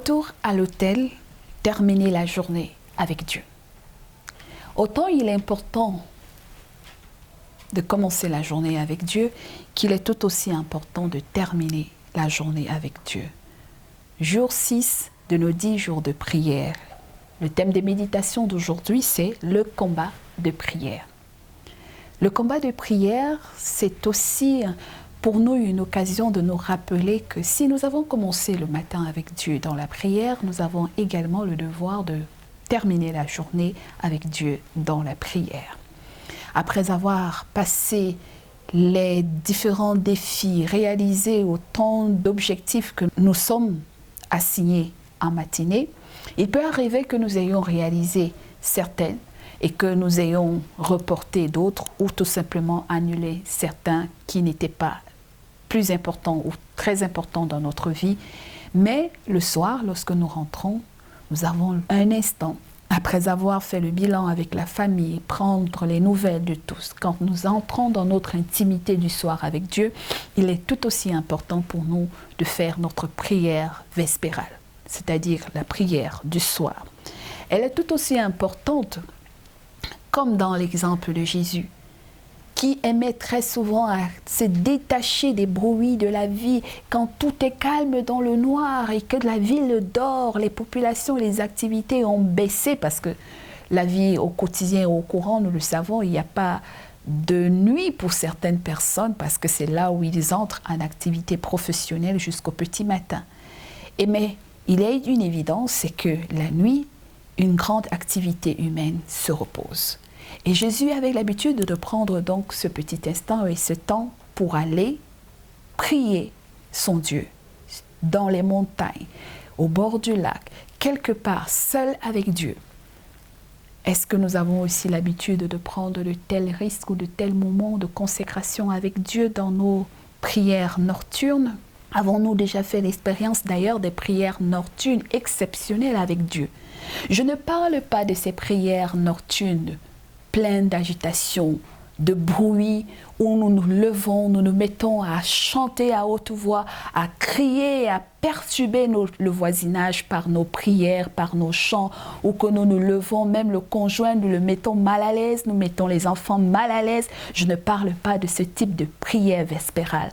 retour à l'hôtel, terminer la journée avec Dieu. Autant il est important de commencer la journée avec Dieu, qu'il est tout aussi important de terminer la journée avec Dieu. Jour 6 de nos 10 jours de prière. Le thème des méditations d'aujourd'hui, c'est le combat de prière. Le combat de prière, c'est aussi pour nous une occasion de nous rappeler que si nous avons commencé le matin avec Dieu dans la prière, nous avons également le devoir de terminer la journée avec Dieu dans la prière. Après avoir passé les différents défis, réalisé autant d'objectifs que nous sommes assignés en matinée, il peut arriver que nous ayons réalisé certaines et que nous ayons reporté d'autres ou tout simplement annulé certains qui n'étaient pas plus importants ou très importants dans notre vie. Mais le soir, lorsque nous rentrons, nous avons un instant, après avoir fait le bilan avec la famille, prendre les nouvelles de tous, quand nous entrons dans notre intimité du soir avec Dieu, il est tout aussi important pour nous de faire notre prière vespérale, c'est-à-dire la prière du soir. Elle est tout aussi importante, comme dans l'exemple de Jésus, qui aimait très souvent à se détacher des bruits de la vie quand tout est calme dans le noir et que la ville dort, les populations, les activités ont baissé parce que la vie au quotidien, au courant, nous le savons, il n'y a pas de nuit pour certaines personnes parce que c'est là où ils entrent en activité professionnelle jusqu'au petit matin. Mais il est une évidence, c'est que la nuit, une grande activité humaine se repose. Et Jésus avait l'habitude de prendre donc ce petit instant et ce temps pour aller prier son Dieu dans les montagnes, au bord du lac, quelque part, seul avec Dieu. Est-ce que nous avons aussi l'habitude de prendre de tels risques ou de tels moments de consécration avec Dieu dans nos prières nocturnes? Avons-nous déjà fait l'expérience d'ailleurs des prières nocturnes exceptionnelles avec Dieu? Je ne parle pas de ces prières nocturnes pleines d'agitation, de bruit, où nous nous levons, nous nous mettons à chanter à haute voix, à crier, à perturber le voisinage par nos prières, par nos chants, ou que nous nous levons, même le conjoint, nous le mettons mal à l'aise, nous mettons les enfants mal à l'aise. Je ne parle pas de ce type de prière vespérale.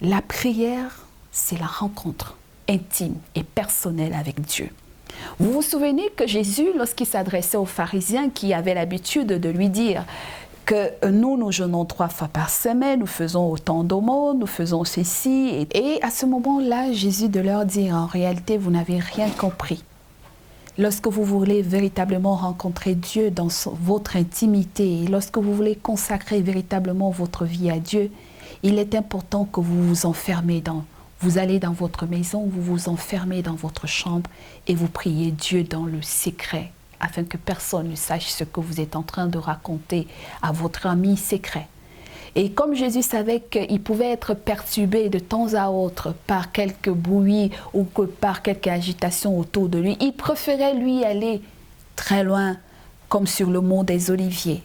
La prière, c'est la rencontre intime et personnelle avec Dieu. Vous vous souvenez que Jésus, lorsqu'il s'adressait aux pharisiens qui avaient l'habitude de lui dire que nous jeûnons 3 fois par semaine, nous faisons autant d'aumônes, nous faisons ceci. Et à ce moment-là, Jésus de leur dire, en réalité, vous n'avez rien compris. Lorsque vous voulez véritablement rencontrer Dieu dans votre intimité, et lorsque vous voulez consacrer véritablement votre vie à Dieu, il est important que vous vous enfermez vous allez dans votre maison, vous vous enfermez dans votre chambre et vous priez Dieu dans le secret, afin que personne ne sache ce que vous êtes en train de raconter à votre ami secret. Et comme Jésus savait qu'il pouvait être perturbé de temps à autre par quelques bruits ou que par quelque agitation autour de lui, il préférait lui aller très loin, comme sur le mont des Oliviers.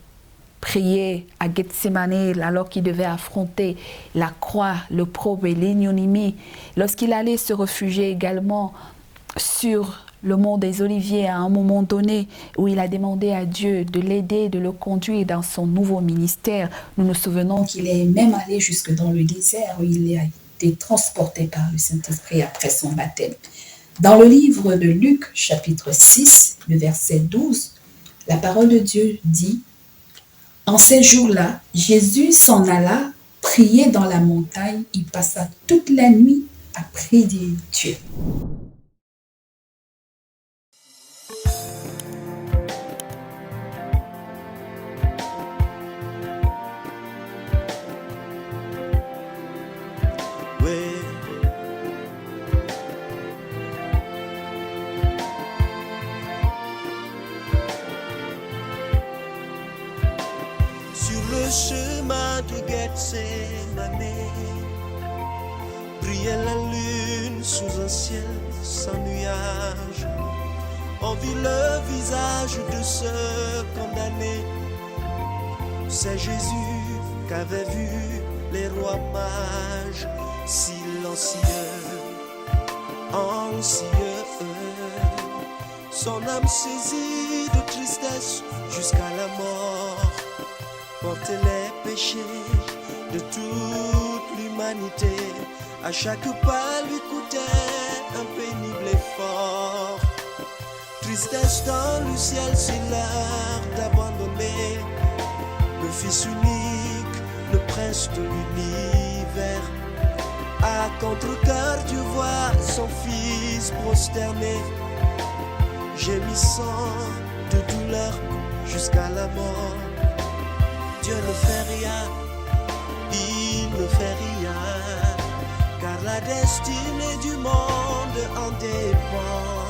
Prier à Gethsémane alors qu'il devait affronter la croix, l'opprobre et l'ignominie. Lorsqu'il allait se réfugier également sur le mont des Oliviers à un moment donné où il a demandé à Dieu de l'aider, de le conduire dans son nouveau ministère. Nous nous souvenons qu'il est même allé jusque dans le désert où il a été transporté par le Saint-Esprit après son baptême. Dans le livre de Luc, chapitre 6, le verset 12, la parole de Dieu dit: en ces jours-là, Jésus s'en alla prier dans la montagne. Il passa toute la nuit à prier Dieu. Chemin de Gethsémane, brillait la lune sous un ciel sans nuage. On vit le visage de ce condamné. C'est Jésus qu'avaient vu les rois mages silencieux. anxieux. Son âme saisie de tristesse jusqu'à la mort portait les péchés de toute l'humanité. À chaque pas lui coûtait un pénible effort. Tristesse dans le ciel, c'est l'heure d'abandonner le Fils unique, le Prince de l'univers. À contre-cœur, Dieu voit son Fils prosterné, gémissant de douleur jusqu'à la mort. Dieu ne fait rien, il ne fait rien, car la destinée du monde en dépend.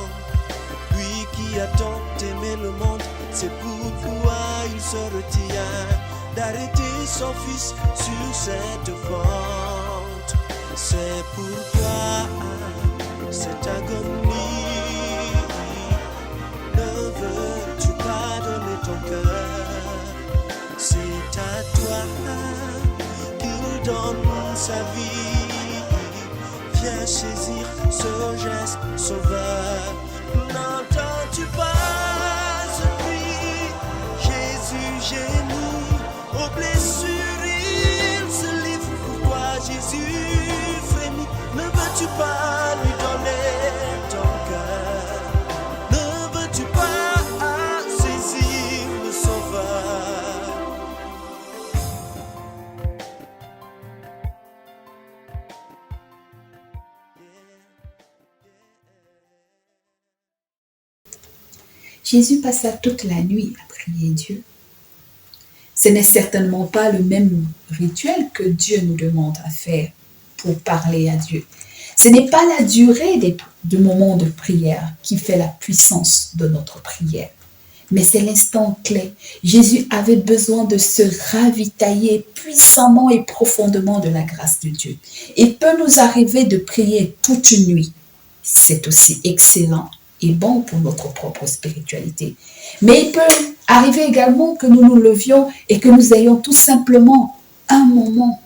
Lui qui a tant aimé le monde, c'est pourquoi il se retient d'arrêter son Fils sur cette pente. C'est pourquoi cette agonie, ne veux-tu pas donner ton cœur? C'est à toi qu'il donne sa vie. Viens saisir ce geste sauveur. N'entends-tu pas ce cri? Jésus gémit aux blessures, il se livre pour toi. Jésus frémit, ne veux-tu pas lui donner ton cœur? Ne veux-tu pas saisir le Sauveur? Jésus passa toute la nuit à prier Dieu. Ce n'est certainement pas le même rituel que Dieu nous demande à faire pour parler à Dieu. Ce n'est pas la durée du moment de prière qui fait la puissance de notre prière, mais c'est l'instant clé. Jésus avait besoin de se ravitailler puissamment et profondément de la grâce de Dieu. Il peut nous arriver de prier toute une nuit. C'est aussi excellent et bon pour notre propre spiritualité. Mais il peut arriver également que nous nous levions et que nous ayons tout simplement un moment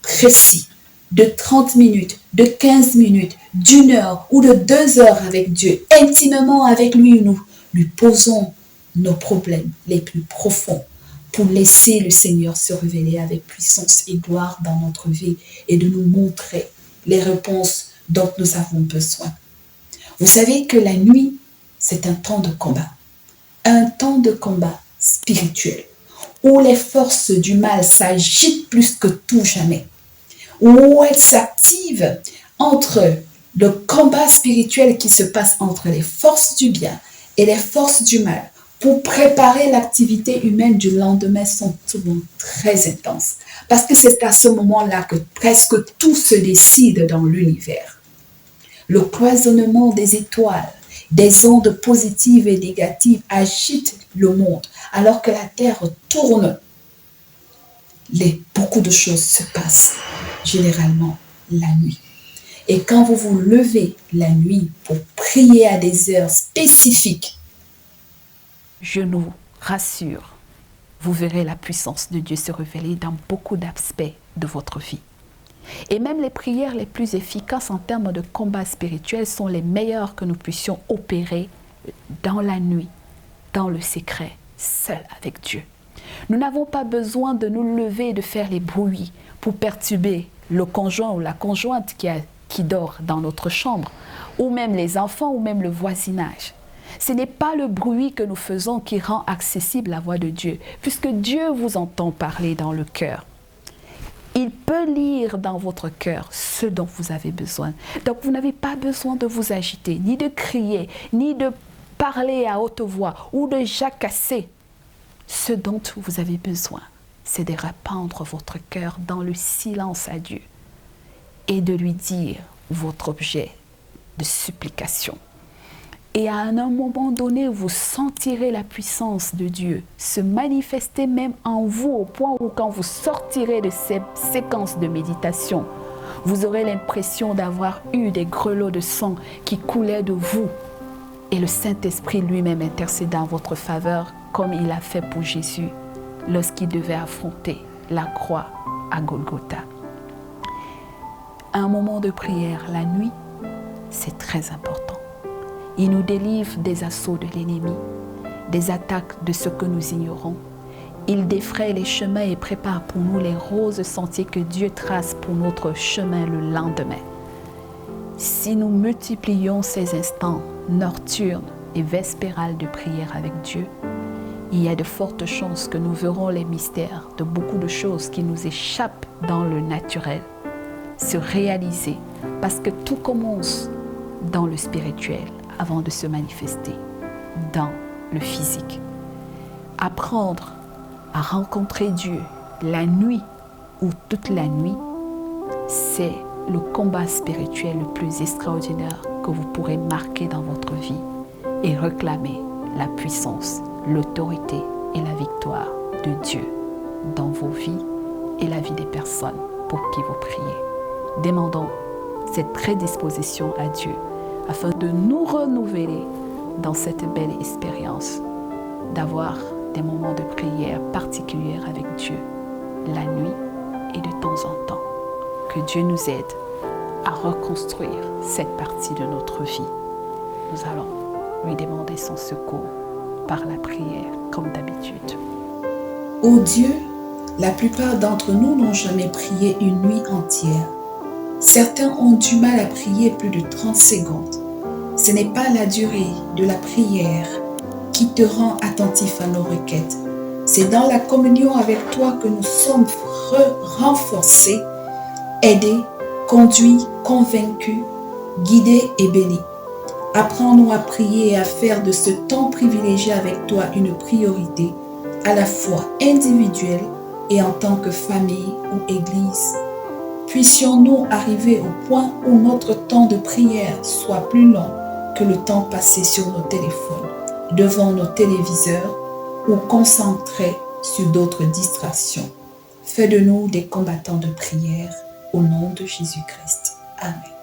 précis de 30 minutes, de 15 minutes, d'1 heure ou de 2 heures avec Dieu, intimement avec lui, nous lui posons nos problèmes les plus profonds pour laisser le Seigneur se révéler avec puissance et gloire dans notre vie et de nous montrer les réponses dont nous avons besoin. Vous savez que la nuit, c'est un temps de combat spirituel, où les forces du mal s'agitent plus que tout jamais, où elles s'activent entre le combat spirituel qui se passe entre les forces du bien et les forces du mal pour préparer l'activité humaine du lendemain sont souvent très intenses. Parce que c'est à ce moment-là que presque tout se décide dans l'univers. Le cloisonnement des étoiles, des ondes positives et négatives agitent le monde. Alors que la Terre tourne, beaucoup de choses se passent généralement la nuit. Et quand vous vous levez la nuit pour prier à des heures spécifiques, je nous rassure, vous verrez la puissance de Dieu se révéler dans beaucoup d'aspects de votre vie. Et même les prières les plus efficaces en termes de combat spirituel sont les meilleures que nous puissions opérer dans la nuit, dans le secret, seul avec Dieu. Nous n'avons pas besoin de nous lever et de faire les bruits pour perturber le conjoint ou la conjointe qui dort dans notre chambre, ou même les enfants, ou même le voisinage. Ce n'est pas le bruit que nous faisons qui rend accessible la voix de Dieu, puisque Dieu vous entend parler dans le cœur. Il peut lire dans votre cœur ce dont vous avez besoin. Donc vous n'avez pas besoin de vous agiter, ni de crier, ni de parler à haute voix ou de jacasser. Ce dont vous avez besoin, c'est de répandre votre cœur dans le silence à Dieu et de lui dire votre objet de supplication. Et à un moment donné, vous sentirez la puissance de Dieu se manifester même en vous au point où quand vous sortirez de ces séquences de méditation, vous aurez l'impression d'avoir eu des grelots de sang qui coulaient de vous et le Saint-Esprit lui-même intercédait en votre faveur comme il a fait pour Jésus lorsqu'il devait affronter la croix à Golgotha. Un moment de prière la nuit c'est très important. Il nous délivre des assauts de l'ennemi, des attaques de ce que nous ignorons. Il défraie les chemins et prépare pour nous les roses sentiers que Dieu trace pour notre chemin le lendemain. Si nous multiplions ces instants nocturnes et vespérales de prière avec Dieu, il y a de fortes chances que nous verrons les mystères de beaucoup de choses qui nous échappent dans le naturel se réaliser, parce que tout commence dans le spirituel avant de se manifester dans le physique. Apprendre à rencontrer Dieu la nuit ou toute la nuit, c'est le combat spirituel le plus extraordinaire que vous pourrez marquer dans votre vie et réclamer la puissance, l'autorité et la victoire de Dieu dans vos vies et la vie des personnes pour qui vous priez. Demandons cette prédisposition à Dieu afin de nous renouveler dans cette belle expérience, d'avoir des moments de prière particuliers avec Dieu la nuit et de temps en temps. Que Dieu nous aide à reconstruire cette partie de notre vie. Nous allons lui demander son secours par la prière, comme d'habitude. Ô Dieu, la plupart d'entre nous n'ont jamais prié une nuit entière. Certains ont du mal à prier plus de 30 secondes. Ce n'est pas la durée de la prière qui te rend attentif à nos requêtes. C'est dans la communion avec toi que nous sommes renforcés, aidés, conduits, convaincus, guidés et bénis. Apprends-nous à prier et à faire de ce temps privilégié avec toi une priorité, à la fois individuelle et en tant que famille ou église. Puissions-nous arriver au point où notre temps de prière soit plus long que le temps passé sur nos téléphones, devant nos téléviseurs ou concentrés sur d'autres distractions. Fais de nous des combattants de prière au nom de Jésus-Christ. Amen.